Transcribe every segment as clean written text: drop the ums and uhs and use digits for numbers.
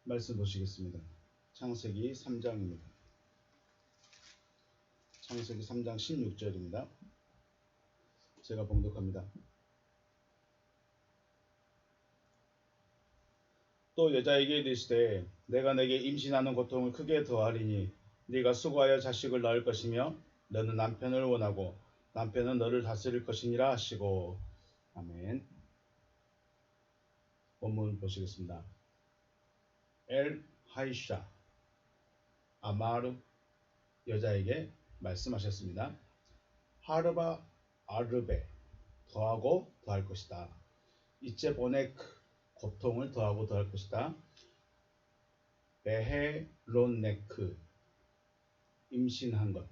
말씀 보시겠습니다. 창세기 3장입니다. 창세기 3장 16절입니다. 제가 봉독합니다. 또 여자에게 이르시되 내가 내게 임신하는 고통을 크게 더하리니 네가 수고하여 자식을 낳을 것이며 너는 남편을 원하고 남편은 너를 다스릴 것이니라 하시고. 아멘. 본문 보시겠습니다. 엘 하이샤 아마르 여자에게 말씀하셨습니다. 하르바 아르베 더하고 더할 것이다. 이체 보네크 고통을 더하고 더할 것이다. 베헤론네크 임신한 것,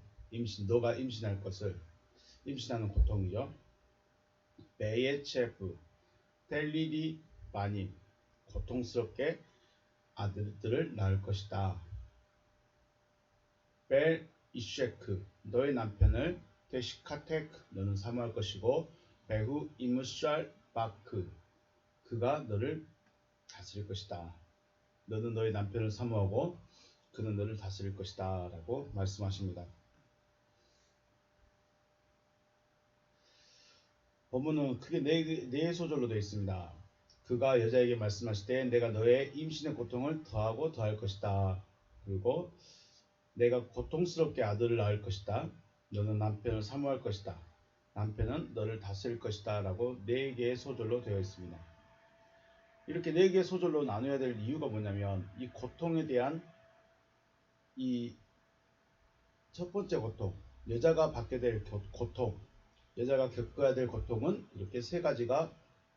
너가 임신할 것을, 임신하는 고통이죠. 베예체프 텔리리 바님 고통스럽게 아들들을 낳을 것이다. 벨 이쉐크 너의 남편을 테시카테크 너는 사모할 것이고 베후 이무샬 바크 그가 너를 다스릴 것이다. 너는 너의 남편을 사모하고 그는 너를 다스릴 것이다 라고 말씀하십니다. 본문은 크게 네 소절로 되어 있습니다. 그가 여자에게 말씀하실 때 내가 너의 임신의 고통을 더하고 더할 것이다. 그리고 내가 고통스럽게 아들을 낳을 것이다. 너는 남편을 사모할 것이다. 남편은 너를 다스릴 것이다 라고 네 개의 소절로 되어 있습니다. 이렇게 네 개의 소절로 나눠야 될 이유가 뭐냐면 이 고통에 대한 이 첫 번째 고통, 여자가 받게 될 고통, 여자가 겪어야 될 고통은 이렇게 세 가지가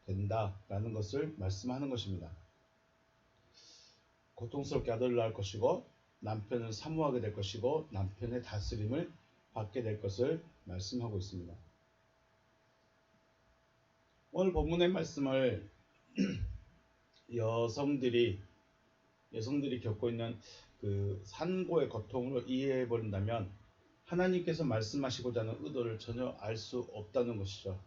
된다라는 것을 말씀하는 것입니다. 고통스럽게 아들을 낳을 것이고 남편을 사모하게 될 것이고 남편의 다스림을 받게 될 것을 말씀하고 있습니다. 오늘 본문의 말씀을 여성들이 겪고 있는 그 산고의 고통으로 이해해 버린다면 하나님께서 말씀하시고자 하는 의도를 전혀 알 수 없다는 것이죠.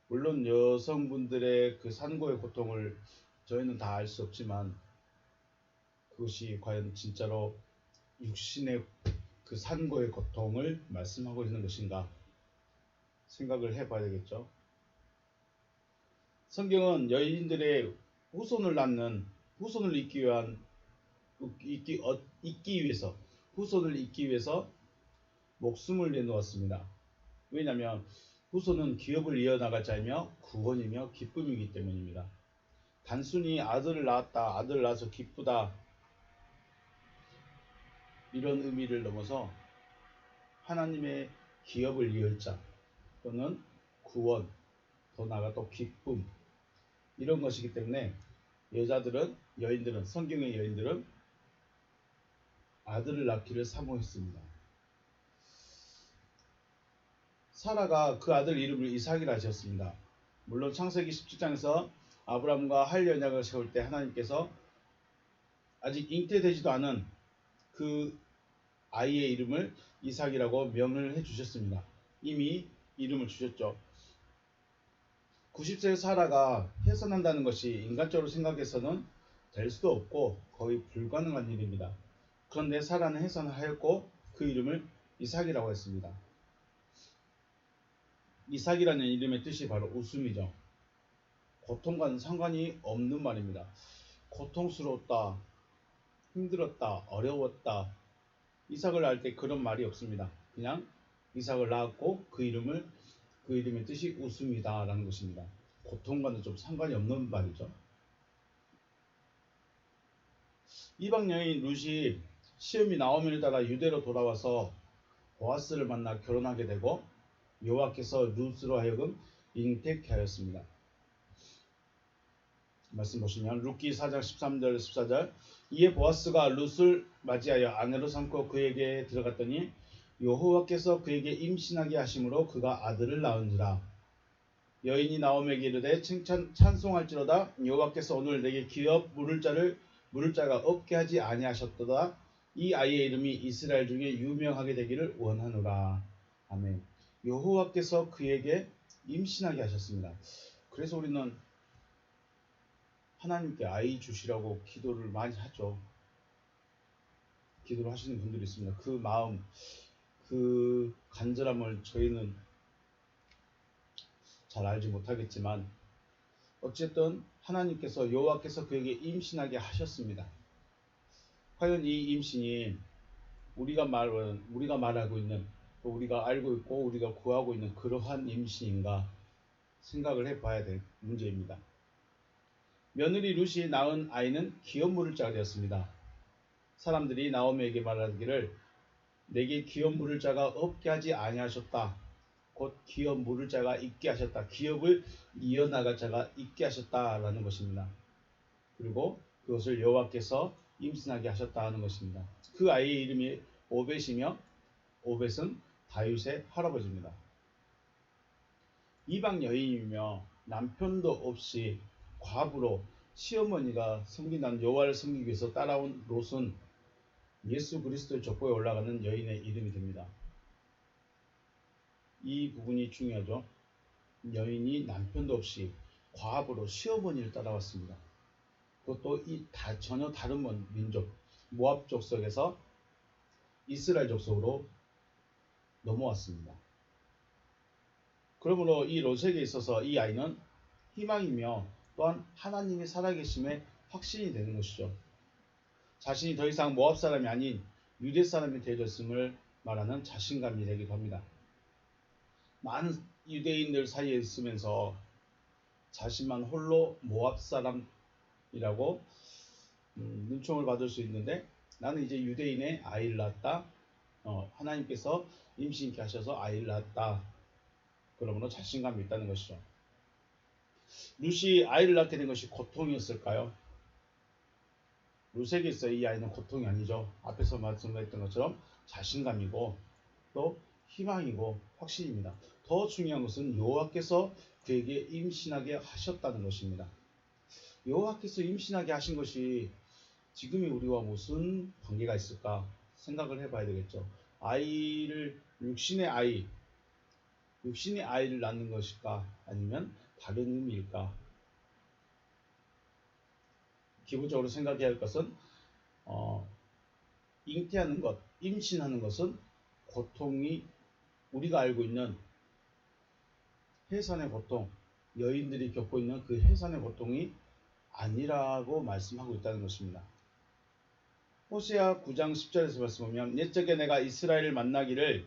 물론 여성분들의 그 산고의 고통을 저희는 다 알 수 없지만 그것이 과연 진짜로 육신의 그 산고의 고통을 말씀하고 있는 것인가 생각을 해봐야 되겠죠. 성경은 여인들의 후손을 잇기 위해서 목숨을 내놓았습니다. 왜냐하면 후손은 기업을 이어나갈 자이며 구원이며 기쁨이기 때문입니다. 단순히 아들을 낳아서 기쁘다 이런 의미를 넘어서 하나님의 기업을 이을 자 또는 구원, 더 나아가 또 기쁨 이런 것이기 때문에 성경의 여인들은 아들을 낳기를 사모했습니다. 사라가 그 아들 이름을 이삭이라 지었습니다. 물론 창세기 17장에서 아브라함과 할 연약을 세울 때 하나님께서 아직 잉태되지도 않은 그 아이의 이름을 이삭이라고 명을 해주셨습니다. 이미 이름을 주셨죠. 90세의 사라가 해산한다는 것이 인간적으로 생각해서는 될 수도 없고 거의 불가능한 일입니다. 그런데 사라는 해산을 하였고 그 이름을 이삭이라고 했습니다. 이삭이라는 이름의 뜻이 바로 웃음이죠. 고통과는 상관이 없는 말입니다. 고통스러웠다, 힘들었다, 어려웠다. 이삭을 낳을 때 그런 말이 없습니다. 그냥 이삭을 낳았고 그 이름의 뜻이 웃음이다 라는 것입니다. 고통과는 좀 상관이 없는 말이죠. 이방 여인 룻이 시험이 나오미를 따라 유대로 돌아와서 보아스를 만나 결혼하게 되고 여호와께서 룻으로 하여금 잉태케 하였습니다. 말씀 보시면 룻기 4장 13절 14절 이에 보아스가 룻을 맞이하여 아내로 삼고 그에게 들어갔더니 여호와께서 그에게 임신하게 하심으로 그가 아들을 낳은지라. 여인이 나오미에게 이르되 찬송할지로다 여호와께서 오늘 내게 기업 물을 자가 없게 하지 아니하셨도다. 이 아이의 이름이 이스라엘 중에 유명하게 되기를 원하노라. 아멘. 여호와께서 그에게 임신하게 하셨습니다. 그래서 우리는 하나님께 아이 주시라고 기도를 많이 하죠. 기도를 하시는 분들이 있습니다. 그 마음, 그 간절함을 저희는 잘 알지 못하겠지만 어쨌든 하나님께서 여호와께서 그에게 임신하게 하셨습니다. 과연 이 임신이 우리가 말하고 있는, 또 우리가 알고 있고 우리가 구하고 있는 그러한 임신인가 생각을 해봐야 될 문제입니다. 며느리 룻이 낳은 아이는 기업 물을 자가 되었습니다. 사람들이 나오미에게 말하기를 내게 기업 물을 자가 없게 하지 아니하셨다. 곧 기업 물을 자가 있게 하셨다. 기업을 이어나갈 자가 있게 하셨다라는 것입니다. 그리고 그것을 여호와께서 임신하게 하셨다 하는 것입니다. 그 아이의 이름이 오벳이며 오벳은 다윗의 할아버지입니다. 이방 여인이며 남편도 없이 과부로 시어머니가 섬긴다는 여호와를 섬기기 위해서 따라온 롯은 예수 그리스도의 족보에 올라가는 여인의 이름이 됩니다. 이 부분이 중요하죠. 여인이 남편도 없이 과부로 시어머니를 따라왔습니다. 그것도 전혀 다른 민족, 모압 족속에서 이스라엘 족속으로 넘어왔습니다. 그러므로 이 롯에게 있어서 이 아이는 희망이며 또한 하나님이 살아계심의 확신이 되는 것이죠. 자신이 더 이상 모압 사람이 아닌 유대 사람이 되어졌음을 말하는 자신감이 되기도 합니다. 많은 유대인들 사이에 있으면서 자신만 홀로 모압 사람이라고 눈총을 받을 수 있는데 나는 이제 유대인의 아이를 낳았다. 하나님께서 임신 있게 하셔서 아이를 낳았다. 그러므로 자신감이 있다는 것이죠. 룻이 아이를 낳게 된 것이 고통이었을까요? 룻에게 있어 이 아이는 고통이 아니죠. 앞에서 말씀드렸던 것처럼 자신감이고 또 희망이고 확신입니다. 더 중요한 것은 여호와께서 그에게 임신하게 하셨다는 것입니다. 여호와께서 임신하게 하신 것이 지금의 우리와 무슨 관계가 있을까 생각을 해봐야 되겠죠. 아이를 육신의 아이를 낳는 것일까 아니면 다른 의미일까? 기본적으로 생각해야 할 것은 잉태하는 것, 임신하는 것은 고통이 우리가 알고 있는 해산의 고통, 여인들이 겪고 있는 그 해산의 고통이 아니라고 말씀하고 있다는 것입니다. 호세아 9장 10절에서 말씀하면 옛적에 내가 이스라엘을 만나기를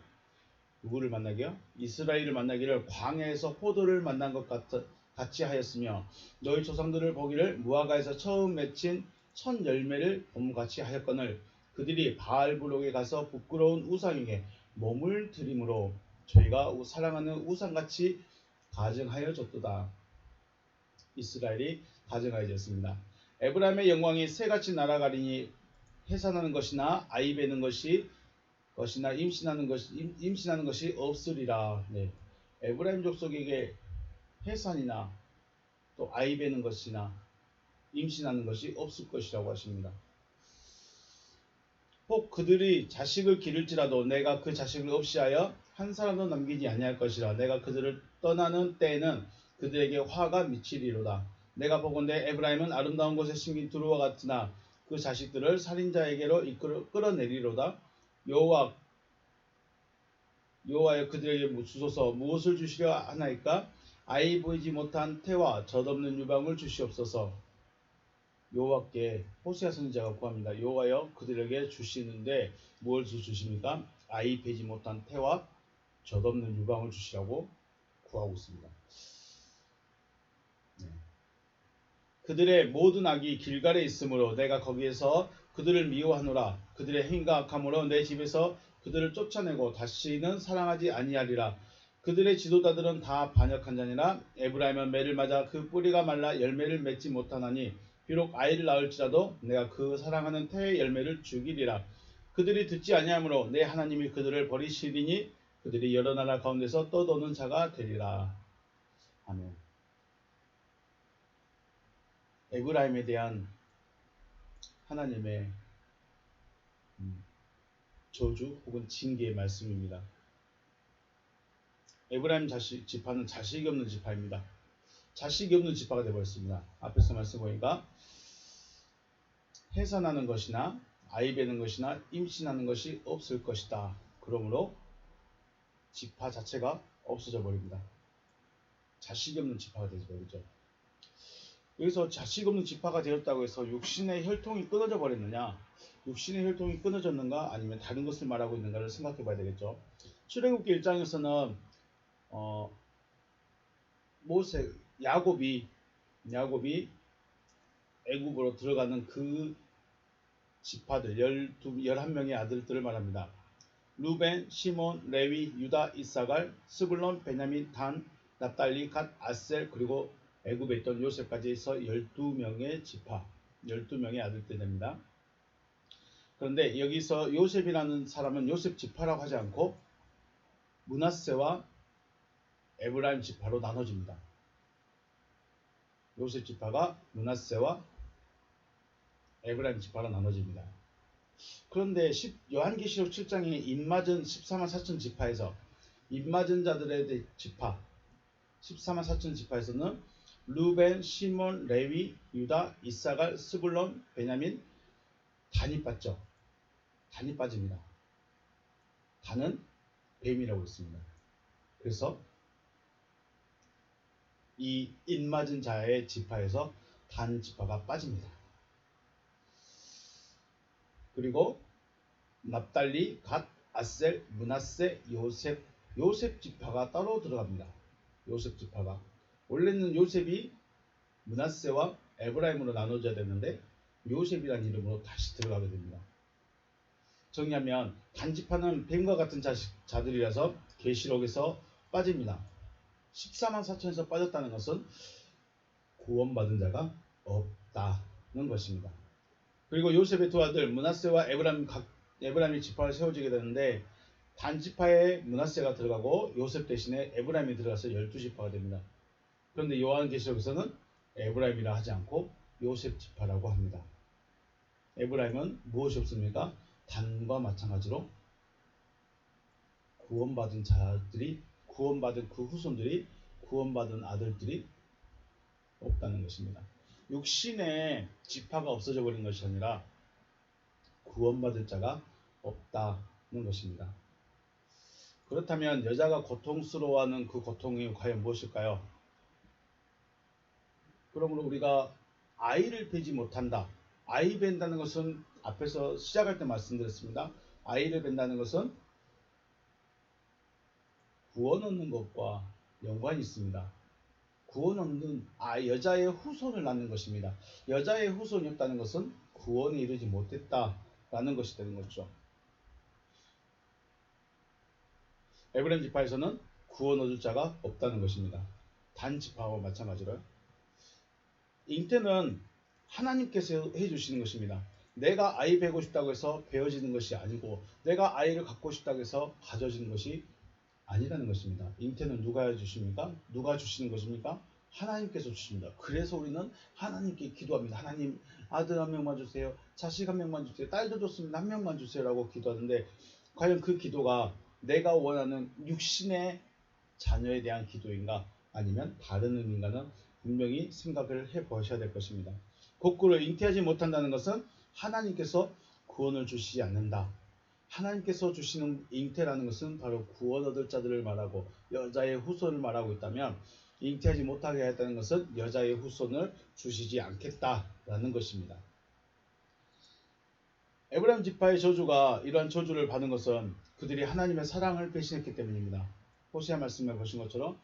누구를 만나게요? 이스라엘을 만나기를 광야에서 포도를 만난 것 같이 하였으며 너희 조상들을 보기를 무화과에서 처음 맺힌 첫 열매를 봄같이 하였거늘 그들이 바알브록에 가서 부끄러운 우상에게 몸을 들임으로 저희가 사랑하는 우상같이 가증하여졌도다. 이스라엘이 가증하여졌습니다. 에브라임의 영광이 새같이 날아가리니 해산하는 것이나 아이 베는 것이나 임신하는 것이 없으리라. 네. 에브라임 족속에게 해산이나 또 아이 베는 것이나 임신하는 것이 없을 것이라고 하십니다. 혹 그들이 자식을 기를지라도 내가 그 자식을 없이 하여 한 사람도 남기지 아니할 것이라. 내가 그들을 떠나는 때에는 그들에게 화가 미치리로다. 내가 보건대 에브라임은 아름다운 곳에 심긴 두루와 같으나 그 자식들을 살인자에게로 끌어내리로다. 여호와여 그들에게 주소서. 무엇을 주시려 하나이까? 아이 보이지 못한 태와 젖없는 유방을 주시옵소서. 여호와께 호세아 선지자가 구합니다. 여호와여 그들에게 주시는데 무엇을 주십니까? 아이 베지 못한 태와 젖없는 유방을 주시라고 구하고 있습니다. 네. 그들의 모든 악이 길갈에 있으므로 내가 거기에서 그들을 미워하노라. 그들의 행위가 악함으로 내 집에서 그들을 쫓아내고 다시는 사랑하지 아니하리라. 그들의 지도자들은 다 반역한 자니라. 에브라임은 매를 맞아 그 뿌리가 말라 열매를 맺지 못하나니 비록 아이를 낳을지라도 내가 그 사랑하는 태의 열매를 죽이리라. 그들이 듣지 아니하므로 내 하나님이 그들을 버리시리니 그들이 여러 나라 가운데서 떠도는 자가 되리라. 아멘. 에브라임에 대한 하나님의 저주 혹은 징계의 말씀입니다. 에브라임 지파는 자식이 없는 지파입니다. 자식이 없는 지파가 되어버렸습니다. 앞에서 말씀 보니까 해산하는 것이나 아이 베는 것이나 임신하는 것이 없을 것이다. 그러므로 지파 자체가 없어져 버립니다. 자식이 없는 지파가 되어버리죠. 여기서 자식 없는 지파가 되었다고 해서 육신의 혈통이 끊어져 버렸느냐, 육신의 혈통이 끊어졌는가 아니면 다른 것을 말하고 있는가를 생각해 봐야 되겠죠. 출애굽기 1장에서는 야곱이 애굽으로 들어가는 그 지파들 11명의 아들들을 말합니다. 루벤, 시몬, 레위, 유다, 이사갈, 스불론, 베냐민, 단, 납달리, 갓, 아셀, 그리고 애굽에 있던 요셉까지 해서 12명의 지파, 12명의 아들들 됩니다. 그런데 여기서 요셉이라는 사람은 요셉 지파라고 하지 않고 므낫세와 에브라임 지파로 나눠집니다. 요셉 지파가 므낫세와 에브라임 지파로 나눠집니다. 그런데 요한계시록 7장에 입맞은 14만 4천 지파에서 입맞은 자들의 지파 14만 4천 지파에서는 루벤, 시몬, 레위, 유다, 이사갈, 스불론, 베냐민, 단이 빠져. 단이 빠집니다. 단은 뱀이라고 했습니다. 그래서 이 입맞은 자의 지파에서 단 지파가 빠집니다. 그리고 납달리, 갓, 아셀, 므낫세, 요셉 지파가 따로 들어갑니다. 요셉 지파가 원래는 요셉이 므낫세와 에브라임으로 나눠져야 되는데 요셉이라는 이름으로 다시 들어가게 됩니다. 정리하면 단지파는 뱀과 같은 자들이라서 계시록에서 빠집니다. 14만 4천에서 빠졌다는 것은 구원받은 자가 없다는 것입니다. 그리고 요셉의 두 아들 므낫세와 에브라임이 지파를 세워지게 되는데 단지파에 므낫세가 들어가고 요셉 대신에 에브라임이 들어가서 12지파가 됩니다. 그런데 요한계시록에서는 에브라임이라 하지 않고 요셉 지파라고 합니다. 에브라임은 무엇이 없습니까? 단과 마찬가지로 구원받은 자들이, 구원받은 그 후손들이, 구원받은 아들들이 없다는 것입니다. 육신의 지파가 없어져 버린 것이 아니라 구원받을 자가 없다는 것입니다. 그렇다면 여자가 고통스러워하는 그 고통이 과연 무엇일까요? 그러므로 우리가 아이를 베지 못한다. 아이 벤다는 것은 앞에서 시작할 때 말씀드렸습니다. 아이를 벤다는 것은 구원 얻는 것과 연관이 있습니다. 구원 얻는 여자의 후손을 낳는 것입니다. 여자의 후손이 없다는 것은 구원에 이르지 못했다라는 것이 되는 거죠. 에브라임 지파에서는 구원 얻을 자가 없다는 것입니다. 단 지파와 마찬가지로 잉태는 하나님께서 해주시는 것입니다. 내가 아이 베고 싶다고 해서 베어지는 것이 아니고 내가 아이를 갖고 싶다고 해서 가져지는 것이 아니라는 것입니다. 잉태는 누가 해주십니까? 누가 주시는 것입니까? 하나님께서 주십니다. 그래서 우리는 하나님께 기도합니다. 하나님, 아들 한 명만 주세요. 자식 한 명만 주세요. 딸도 좋습니다. 한 명만 주세요. 라고 기도하는데 과연 그 기도가 내가 원하는 육신의 자녀에 대한 기도인가 아니면 다른 의미인가는 분명히 생각을 해보셔야 될 것입니다. 거꾸로 잉태하지 못한다는 것은 하나님께서 구원을 주시지 않는다. 하나님께서 주시는 잉태라는 것은 바로 구원 얻을 자들을 말하고 여자의 후손을 말하고 있다면 잉태하지 못하게 했다는 것은 여자의 후손을 주시지 않겠다라는 것입니다. 에브라임 지파의 저주가 이러한 저주를 받은 것은 그들이 하나님의 사랑을 배신했기 때문입니다. 호세아 말씀해 보신 것처럼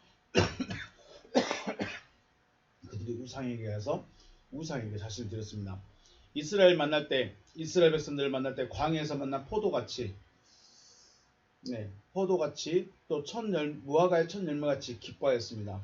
그들이 우상에게 가서 우상에게 자신을 드렸습니다. 이스라엘 백성들을 만날 때 광야에서 만난 포도같이 또 무화과의 첫 열매같이 기뻐하였습니다.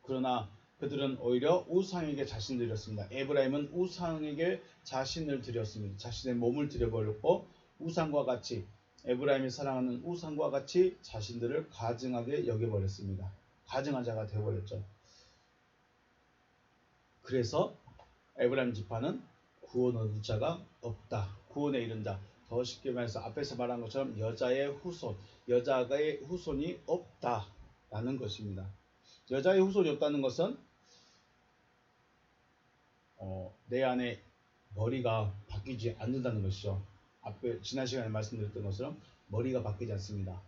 그러나 그들은 오히려 우상에게 자신을 드렸습니다. 에브라임은 우상에게 자신을 드렸습니다. 자신의 몸을 드려버렸고 우상과 같이 에브라임이 사랑하는 우상과 같이 자신들을 가증하게 여겨버렸습니다. 가증한 자가 되어버렸죠. 그래서 에브라임 지파는 구원 얻을 자가 없다. 구원에 이른 자. 더 쉽게 말해서 앞에서 말한 것처럼 여자의 후손이 없다라는 것입니다. 여자의 후손이 없다는 것은 내 안에 머리가 바뀌지 않는다는 것이죠. 앞에 지난 시간에 말씀드렸던 것처럼 머리가 바뀌지 않습니다.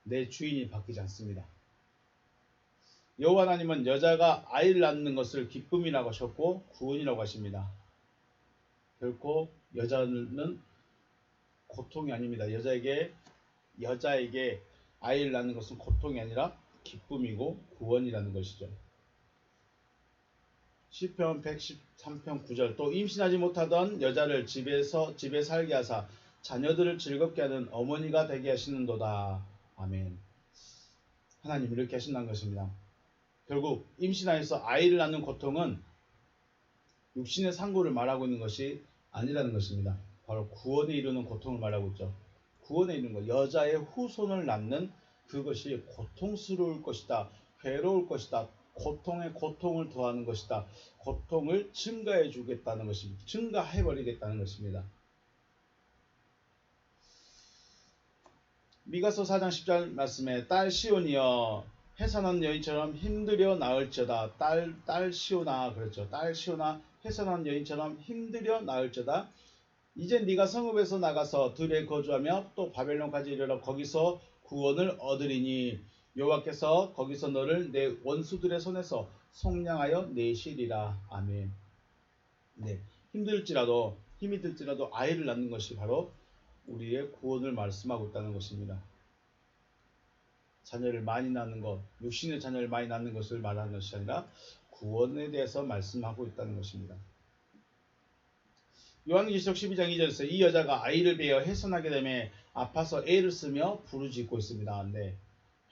내 주인이 바뀌지 않습니다. 여호와 하나님은 여자가 아이를 낳는 것을 기쁨이라고 하셨고 구원이라고 하십니다. 결코 여자는 고통이 아닙니다. 여자에게 아이를 낳는 것은 고통이 아니라 기쁨이고 구원이라는 것이죠. 시편 113편 9절 또 임신하지 못하던 여자를 집에 살게 하사 자녀들을 즐겁게 하는 어머니가 되게 하시는도다. 아멘. 하나님 이렇게 하신다는 것입니다. 결국 임신하여서 아이를 낳는 고통은 육신의 상고를 말하고 있는 것이 아니라는 것입니다. 바로 구원에 이르는 고통을 말하고 있죠. 구원에 이르는 것, 여자의 후손을 낳는 그것이 고통스러울 것이다. 괴로울 것이다. 고통에 고통을 더하는 것이다. 고통을 증가해 주겠다는 것입니다. 증가해 버리겠다는 것입니다. 미가서 4장 10절 말씀에 딸 시온이여 해산한 여인처럼 힘들여 나을지어다. 딸 시온아 그랬죠. 딸 시온아 해산한 여인처럼 힘들여 나을지어다. 이제 네가 성읍에서 나가서 들에 거주하며 또 바벨론까지 이르러 거기서 구원을 얻으리니 여호와께서 거기서 너를 내 원수들의 손에서 속량하여 내시리라. 아멘. 네, 힘이 들지라도 아이를 낳는 것이 바로 우리의 구원을 말씀하고 있다는 것입니다. 자녀를 많이 낳는 것, 육신의 자녀를 많이 낳는 것을 말하는 것이 아니라 구원에 대해서 말씀하고 있다는 것입니다. 요한계시록 12장 2절에서 이 여자가 아이를 베어 해산하게 되매 아파서 애를 쓰며 부르짖고 있습니다. 네,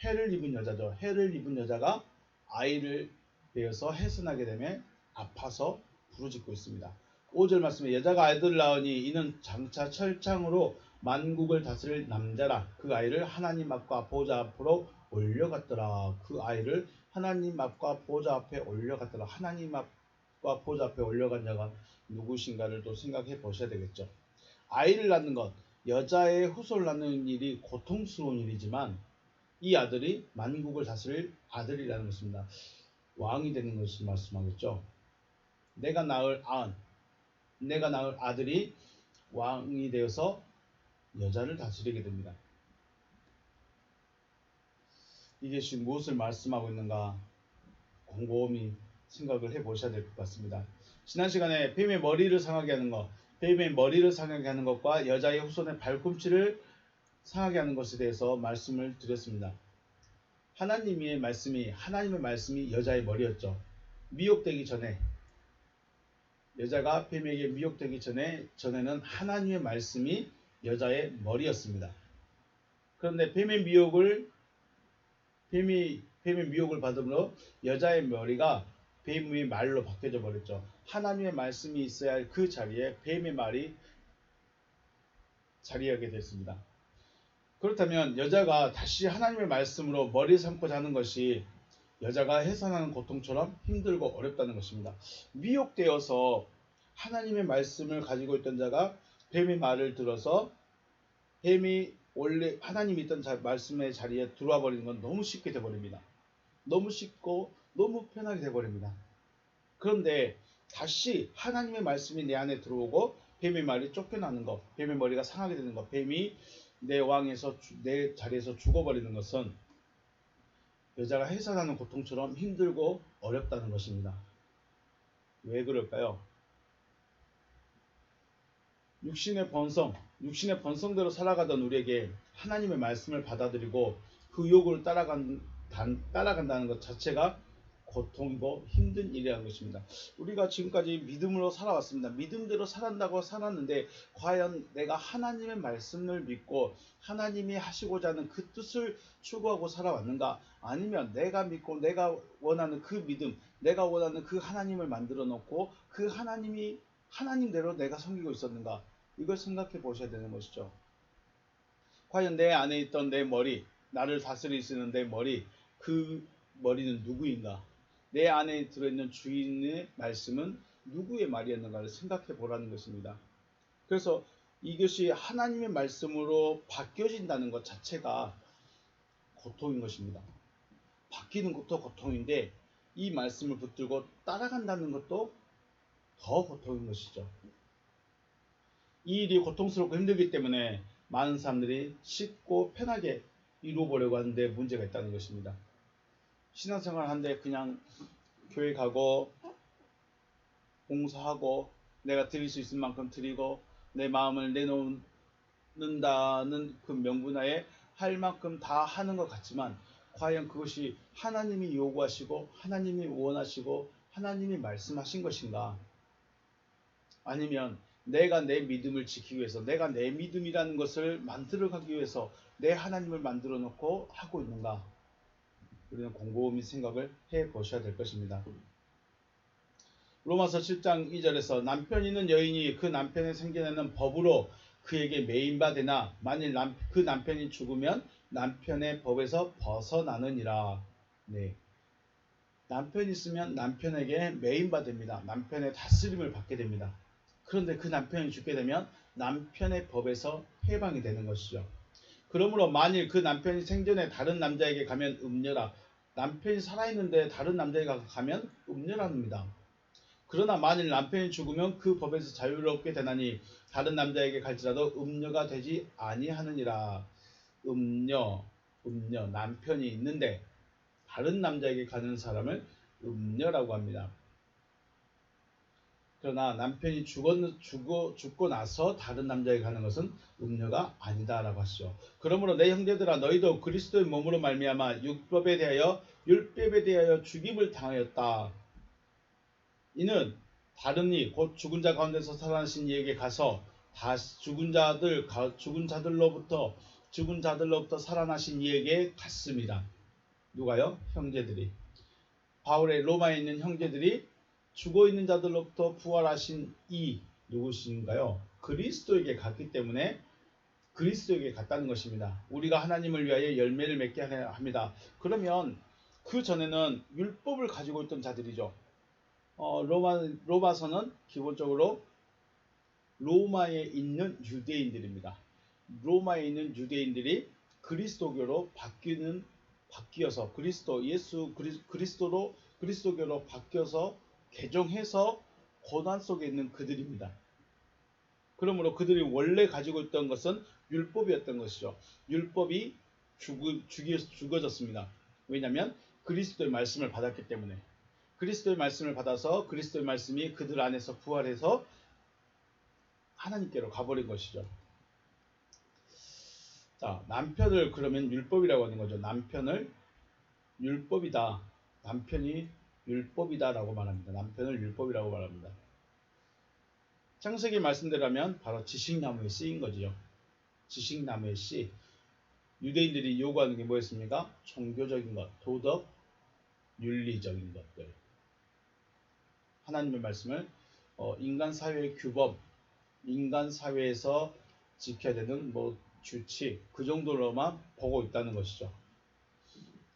해를 입은 여자죠. 해를 입은 여자가 아이를 베어서 해산하게 되매 아파서 부르짖고 있습니다. 5절 말씀에 여자가 아이들을 낳으니 이는 장차 철창으로 만국을 다스릴 남자라. 그 아이를 하나님 앞과 보좌 앞으로 올려갔더라. 그 아이를 하나님 앞과 보좌 앞에 올려갔더라. 하나님 앞과 보좌 앞에 올려간 자가 누구신가를 또 생각해 보셔야 되겠죠. 아이를 낳는 것, 여자의 후손을 낳는 일이 고통스러운 일이지만 이 아들이 만국을 다스릴 아들이라는 것입니다. 왕이 되는 것을 말씀하겠죠. 내가 낳을 아들이 왕이 되어서 여자를 다스리게 됩니다. 이것이 무엇을 말씀하고 있는가 곰곰이 생각을 해보셔야 될 것 같습니다. 지난 시간에 뱀의 머리를 상하게 하는 것과 여자의 후손의 발꿈치를 상하게 하는 것에 대해서 말씀을 드렸습니다. 하나님의 말씀이 여자의 머리였죠. 미혹되기 전에 여자가 뱀에게 미혹되기 전에는 하나님의 말씀이 여자의 머리였습니다. 그런데 뱀의 미혹을 받음으로 여자의 머리가 뱀의 말로 바뀌어져 버렸죠. 하나님의 말씀이 있어야 할 그 자리에 뱀의 말이 자리하게 됐습니다. 그렇다면 여자가 다시 하나님의 말씀으로 머리 삼고 자는 것이 여자가 해산하는 고통처럼 힘들고 어렵다는 것입니다. 미혹되어서 하나님의 말씀을 가지고 있던 자가 뱀의 말을 들어서 뱀이 원래 하나님이 있던 말씀의 자리에 들어와 버리는 건 너무 쉽게 돼버립니다. 너무 쉽고 너무 편하게 돼버립니다. 그런데 다시 하나님의 말씀이 내 안에 들어오고 뱀의 말이 쫓겨나는 것, 뱀의 머리가 상하게 되는 것, 뱀이 내 자리에서 죽어버리는 것은 여자가 해산하는 고통처럼 힘들고 어렵다는 것입니다. 왜 그럴까요? 육신의 본성대로 살아가던 우리에게 하나님의 말씀을 받아들이고 그 유혹을 따라간다는 것 자체가 고통이고 힘든 일이라는 것입니다. 우리가 지금까지 믿음으로 살아왔습니다. 믿음대로 살았는데 과연 내가 하나님의 말씀을 믿고 하나님이 하시고자 하는 그 뜻을 추구하고 살아왔는가? 아니면 내가 믿고 내가 원하는 그 믿음, 내가 원하는 그 하나님을 만들어 놓고 그 하나님대로 내가 섬기고 있었는가? 이걸 생각해 보셔야 되는 것이죠. 과연 내 안에 있던 내 머리, 나를 다스리시는 내 머리, 그 머리는 누구인가? 내 안에 들어있는 주인의 말씀은 누구의 말이었는가를 생각해 보라는 것입니다. 그래서 이것이 하나님의 말씀으로 바뀌어진다는 것 자체가 고통인 것입니다. 바뀌는 것도 고통인데 이 말씀을 붙들고 따라간다는 것도 더 고통인 것이죠. 이 일이 고통스럽고 힘들기 때문에 많은 사람들이 쉽고 편하게 이루어보려고 하는데 문제가 있다는 것입니다. 신앙생활 하는데 그냥 교회 가고 봉사하고 내가 드릴 수 있을 만큼 드리고 내 마음을 내놓는다는 그 명분하에 할 만큼 다 하는 것 같지만 과연 그것이 하나님이 요구하시고 하나님이 원하시고 하나님이 말씀하신 것인가? 아니면 내가 내 믿음을 지키기 위해서 내가 내 믿음이라는 것을 만들어가기 위해서 내 하나님을 만들어 놓고 하고 있는가? 우리는 곰곰이 생각을 해 보셔야 될 것입니다. 로마서 7장 2절에서 남편 있는 여인이 그 남편의 생겨내는 법으로 그에게 매인바되나 만일 그 남편이 죽으면 남편의 법에서 벗어나느니라. 네. 남편이 있으면 남편에게 매인바됩니다. 남편의 다스림을 받게 됩니다. 그런데 그 남편이 죽게 되면 남편의 법에서 해방이 되는 것이죠. 그러므로 만일 그 남편이 생전에 다른 남자에게 가면 음녀라. 남편이 살아있는데 다른 남자에게 가면 음녀랍니다. 그러나 만일 남편이 죽으면 그 법에서 자유롭게 되나니 다른 남자에게 갈지라도 음녀가 되지 아니하느니라. 음녀 남편이 있는데 다른 남자에게 가는 사람을 음녀라고 합니다. 그러나 남편이 죽고 나서 다른 남자에게 가는 것은 음녀가 아니다라고 하시죠. 그러므로 내 형제들아 너희도 그리스도의 몸으로 말미암아 율법에 대하여 죽임을 당하였다. 이는 다른 이 곧 죽은 자 가운데서 살아나신 이에게 가서 다시 죽은 자들로부터 살아나신 이에게 갔습니다. 누가요? 형제들이. 바울의 로마에 있는 형제들이 죽어있는 자들로부터 부활하신 이 누구신가요? 그리스도에게 갔기 때문에 그리스도에게 갔다는 것입니다. 우리가 하나님을 위하여 열매를 맺게 합니다. 그러면 그 전에는 율법을 가지고 있던 자들이죠. 로마서는 기본적으로 로마에 있는 유대인들입니다. 로마에 있는 유대인들이 그리스도교로 바뀌어서 그리스도교로 바뀌어서 개종해서 고난 속에 있는 그들입니다. 그러므로 그들이 원래 가지고 있던 것은 율법이었던 것이죠. 율법이 죽어졌습니다. 왜냐하면 그리스도의 말씀을 받았기 때문에. 그리스도의 말씀을 받아서 그리스도의 말씀이 그들 안에서 부활해서 하나님께로 가버린 것이죠. 자, 남편을 그러면 율법이라고 하는 거죠. 남편을 율법이다. 남편이 율법이다라고 말합니다. 남편을 율법이라고 말합니다. 창세기 말씀대로라면 바로 지식나무의 씨인 거지요. 지식나무의 씨. 유대인들이 요구하는 게 뭐였습니까? 종교적인 것, 도덕, 윤리적인 것들. 하나님의 말씀을 인간 사회의 규범, 인간 사회에서 지켜야 되는 규칙, 그 정도로만 보고 있다는 것이죠.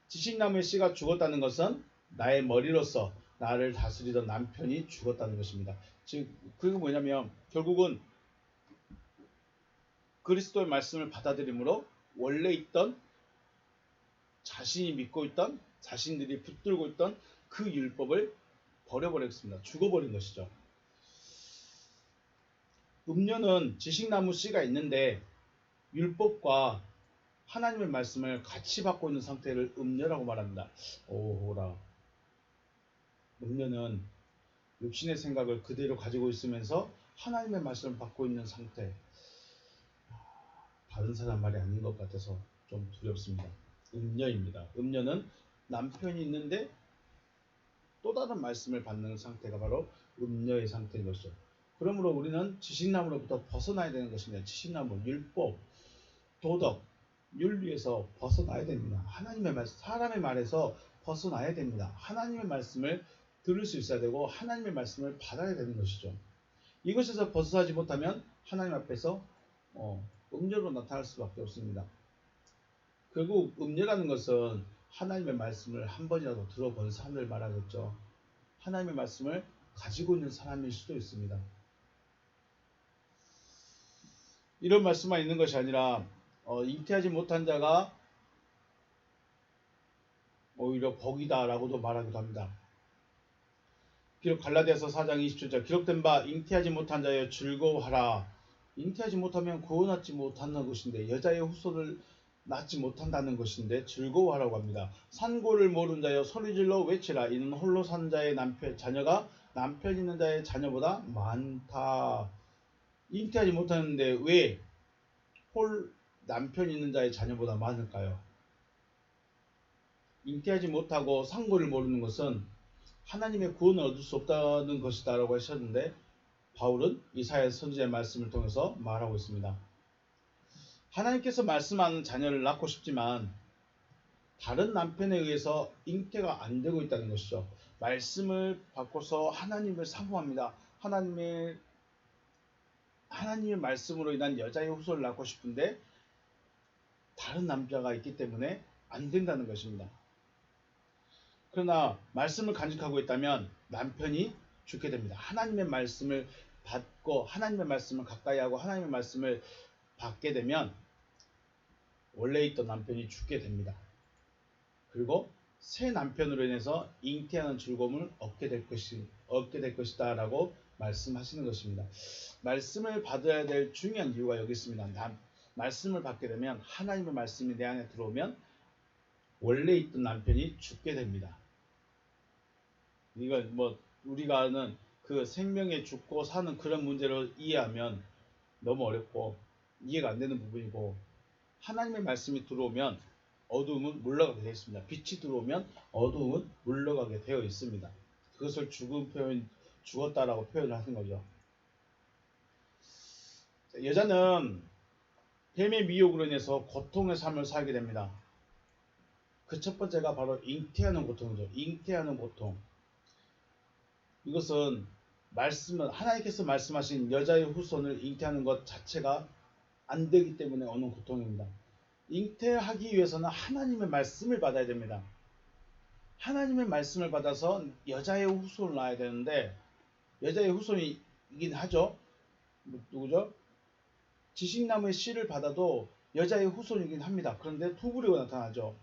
지식나무의 씨가 죽었다는 것은 나의 머리로서 나를 다스리던 남편이 죽었다는 것입니다. 즉, 그게 뭐냐면 결국은 그리스도의 말씀을 받아들임으로 원래 있던 자신이 믿고 있던 자신들이 붙들고 있던 그 율법을 버려버렸습니다. 죽어버린 것이죠. 음료는 지식나무 씨가 있는데 율법과 하나님의 말씀을 같이 받고 있는 상태를 음료라고 말합니다. 오호라. 음료는 육신의 생각을 그대로 가지고 있으면서 하나님의 말씀을 받고 있는 상태. 다른 사람 말이 아닌 것 같아서 좀 두렵습니다. 음녀입니다. 음녀는 남편이 있는데 또 다른 말씀을 받는 상태가 바로 음녀의 상태인 것이죠. 그러므로 우리는 지식나무로부터 벗어나야 되는 것입니다. 지식나무, 율법, 도덕, 윤리에서 벗어나야 됩니다. 하나님의 말씀, 사람의 말에서 벗어나야 됩니다. 하나님의 말씀을 들을 수 있어야 되고 하나님의 말씀을 받아야 되는 것이죠. 이것에서 벗어나지 못하면 하나님 앞에서 음녀로 나타날 수밖에 없습니다. 결국 음녀라는 것은 하나님의 말씀을 한 번이라도 들어본 사람을 말하겠죠. 하나님의 말씀을 가지고 있는 사람일 수도 있습니다. 이런 말씀만 있는 것이 아니라 잉태하지 못한 자가 오히려 복이다라고도 말하기도 합니다. 기록 갈라디아서 4장 27절 기록된 바 잉태하지 못한 자여 즐거워하라. 잉태하지 못하면 구원받지 못하는 것인데 여자의 후손을 낳지 못한다는 것인데 즐거워하라고 합니다. 산고를 모른 자여 소리질러 외치라. 이는 홀로 산 자의 자녀가 남편 있는 자의 자녀보다 많다. 잉태하지 못하는데 왜 남편 있는 자의 자녀보다 많을까요? 잉태하지 못하고 산고를 모르는 것은 하나님의 구원을 얻을 수 없다는 것이다 라고 하셨는데 바울은 이사야 선지자의 말씀을 통해서 말하고 있습니다. 하나님께서 말씀하는 자녀를 낳고 싶지만 다른 남편에 의해서 잉태가 안 되고 있다는 것이죠. 말씀을 바꿔서 하나님을 사모합니다. 하나님의 말씀으로 인한 여자의 후손을 낳고 싶은데 다른 남자가 있기 때문에 안 된다는 것입니다. 그러나 말씀을 간직하고 있다면 남편이 죽게 됩니다. 하나님의 말씀을 받고 하나님의 말씀을 가까이 하고 하나님의 말씀을 받게 되면 원래 있던 남편이 죽게 됩니다. 그리고 새 남편으로 인해서 잉태하는 즐거움을 얻게 될 것이다 라고 말씀하시는 것입니다. 말씀을 받아야 될 중요한 이유가 여기 있습니다. 말씀을 받게 되면 하나님의 말씀이 내 안에 들어오면 원래 있던 남편이 죽게 됩니다. 이건 우리가 아는 그 생명에 죽고 사는 그런 문제를 이해하면 너무 어렵고 이해가 안 되는 부분이고 하나님의 말씀이 들어오면 어두움은 물러가게 되어 있습니다. 빛이 들어오면 어두움은 물러가게 되어 있습니다. 그것을 죽었다라고 표현을 하는 거죠. 여자는 뱀의 미혹으로 인해서 고통의 삶을 살게 됩니다. 그 첫 번째가 바로 잉태하는 고통이죠. 잉태하는 고통. 이것은 하나님께서 말씀하신 여자의 후손을 잉태하는 것 자체가 안 되기 때문에 오는 고통입니다. 잉태하기 위해서는 하나님의 말씀을 받아야 됩니다. 하나님의 말씀을 받아서 여자의 후손을 낳아야 되는데 여자의 후손이긴 하죠. 누구죠? 지식나무의 씨를 받아도 여자의 후손이긴 합니다. 그런데 두 부류가 나타나죠.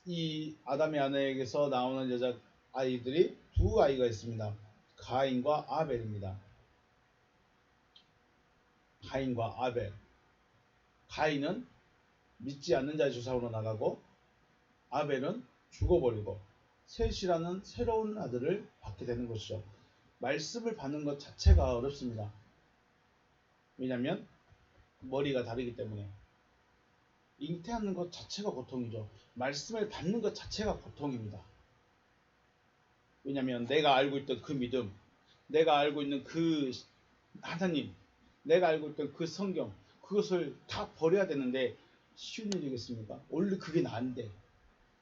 이 아담의 아내에게서 나오는 여자 아이들이 두 아이가 있습니다. 가인과 아벨입니다. 가인과 아벨. 가인은 믿지 않는 자의 조상으로 나가고 아벨은 죽어버리고 셋이라는 새로운 아들을 받게 되는 것이죠. 말씀을 받는 것 자체가 어렵습니다. 왜냐하면 머리가 다르기 때문에. 잉태하는 것 자체가 고통이죠. 말씀을 받는 것 자체가 고통입니다. 왜냐하면 내가 알고 있던 그 믿음, 내가 알고 있는 그 하나님, 내가 알고 있던 그 성경, 그것을 다 버려야 되는데 쉬운 일이겠습니까? 원래 그게 나인데,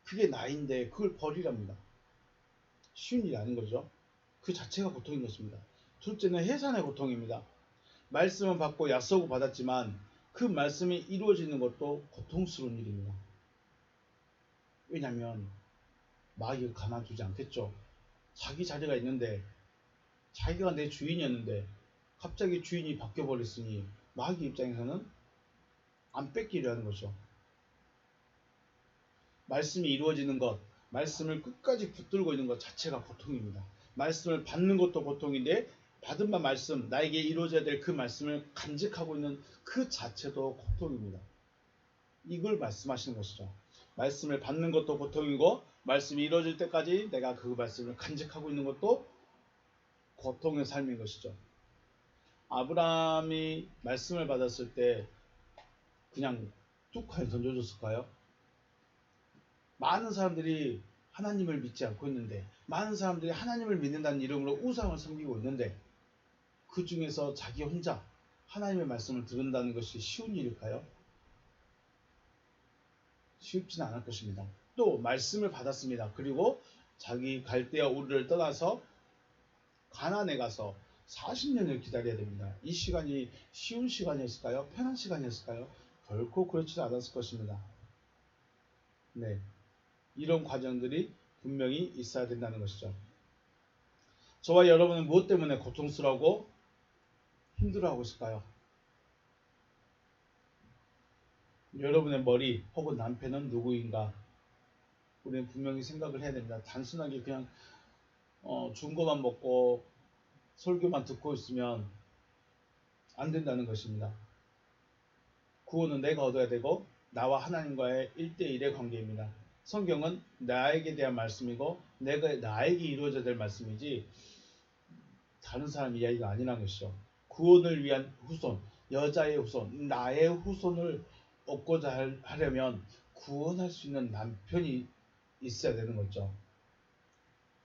그게 나인데 그걸 버리랍니다. 쉬운 일이 아닌 거죠. 그 자체가 고통인 것입니다. 둘째는 해산의 고통입니다. 말씀은 받고 약속을 받았지만 그 말씀이 이루어지는 것도 고통스러운 일입니다. 왜냐하면 마귀가 가만두지 않겠죠. 자기 자리가 있는데 자기가 내 주인이었는데 갑자기 주인이 바뀌어버렸으니 마귀 입장에서는 안 뺏기려 하는 거죠. 말씀이 이루어지는 것, 말씀을 끝까지 붙들고 있는 것 자체가 고통입니다. 말씀을 받는 것도 고통인데 받은 바 말씀, 나에게 이루어져야 될 그 말씀을 간직하고 있는 그 자체도 고통입니다. 이걸 말씀하시는 것이죠. 말씀을 받는 것도 고통이고 말씀이 이루어질 때까지 내가 그 말씀을 간직하고 있는 것도 고통의 삶인 것이죠. 아브라함이 말씀을 받았을 때 그냥 뚝하니 던져줬을까요? 많은 사람들이 하나님을 믿지 않고 있는데 많은 사람들이 하나님을 믿는다는 이름으로 우상을 섬기고 있는데 그 중에서 자기 혼자 하나님의 말씀을 들은다는 것이 쉬운 일일까요? 쉽지는 않을 것입니다. 또 말씀을 받았습니다. 그리고 자기 갈대아 우르를 떠나서 가나안에 가서 40년을 기다려야 됩니다. 이 시간이 쉬운 시간이었을까요? 편한 시간이었을까요? 결코 그렇지 않았을 것입니다. 네, 이런 과정들이 분명히 있어야 된다는 것이죠. 저와 여러분은 무엇 때문에 고통스러워하고 힘들어하고 있을까요? 여러분의 머리 혹은 남편은 누구인가? 우리는 분명히 생각을 해야 됩니다. 단순하게 그냥 준 것만 먹고 설교만 듣고 있으면 안 된다는 것입니다. 구원은 내가 얻어야 되고 나와 하나님과의 1대1의 관계입니다. 성경은 나에게 대한 말씀이고 나에게 이루어져야 될 말씀이지 다른 사람 이야기가 아니라는 것이죠. 구원을 위한 후손, 여자의 후손, 나의 후손을 얻고자 하려면 구원할 수 있는 남편이 있어야 되는 거죠.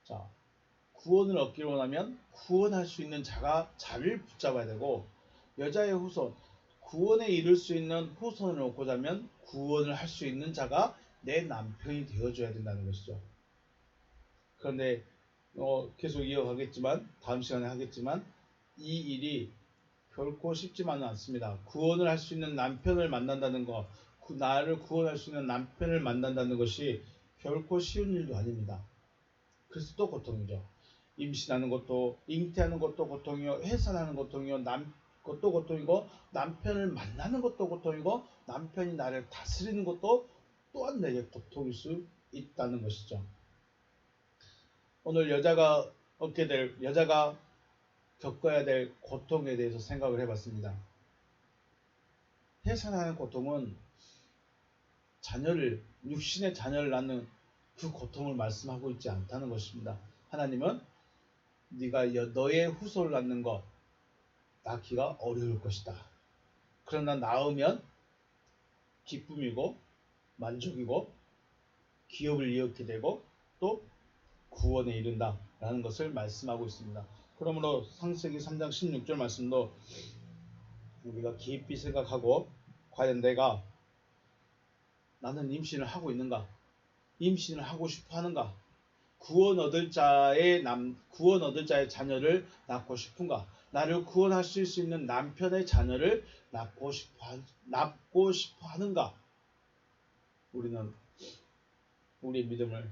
자, 구원을 얻기를 원하면 구원할 수 있는 자를 붙잡아야 되고, 여자의 후손, 구원에 이를 수 있는 후손을 얻고자 하면 구원을 할 수 있는 자가 내 남편이 되어줘야 된다는 것이죠. 그런데 계속 이어가겠지만, 다음 시간에 하겠지만, 이 일이 결코 쉽지만은 않습니다. 구원을 할 수 있는 남편을 만난다는 것, 나를 구원할 수 있는 남편을 만난다는 것이 결코 쉬운 일도 아닙니다. 그래서 또 고통이죠. 임신하는 것도, 잉태하는 것도 고통이요, 해산하는 고통이요, 것도 고통이고, 남편을 만나는 것도 고통이고, 남편이 나를 다스리는 것도 또한 내게 고통일 수 있다는 것이죠. 오늘 여자가 겪어야 될 고통에 대해서 생각을 해봤습니다. 해산하는 고통은 육신의 자녀를 낳는 그 고통을 말씀하고 있지 않다는 것입니다. 하나님은 네가 너의 후손을 낳는 것 낳기가 어려울 것이다. 그러나 낳으면 기쁨이고 만족이고 기업을 이었게 되고 또 구원에 이른다 라는 것을 말씀하고 있습니다. 그러므로 창세기 3장 16절 말씀도 우리가 깊이 생각하고 과연 나는 임신을 하고 있는가? 임신을 하고 싶어 하는가? 구원 얻을 자의 자녀를 낳고 싶은가? 나를 구원할 수 있는 남편의 자녀를 낳고 싶어 하는가? 우리는 우리의 믿음을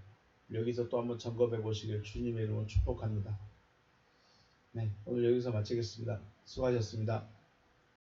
여기서 또 한번 점검해 보시길 주님의 이름으로 축복합니다. 네, 오늘 여기서 마치겠습니다. 수고하셨습니다.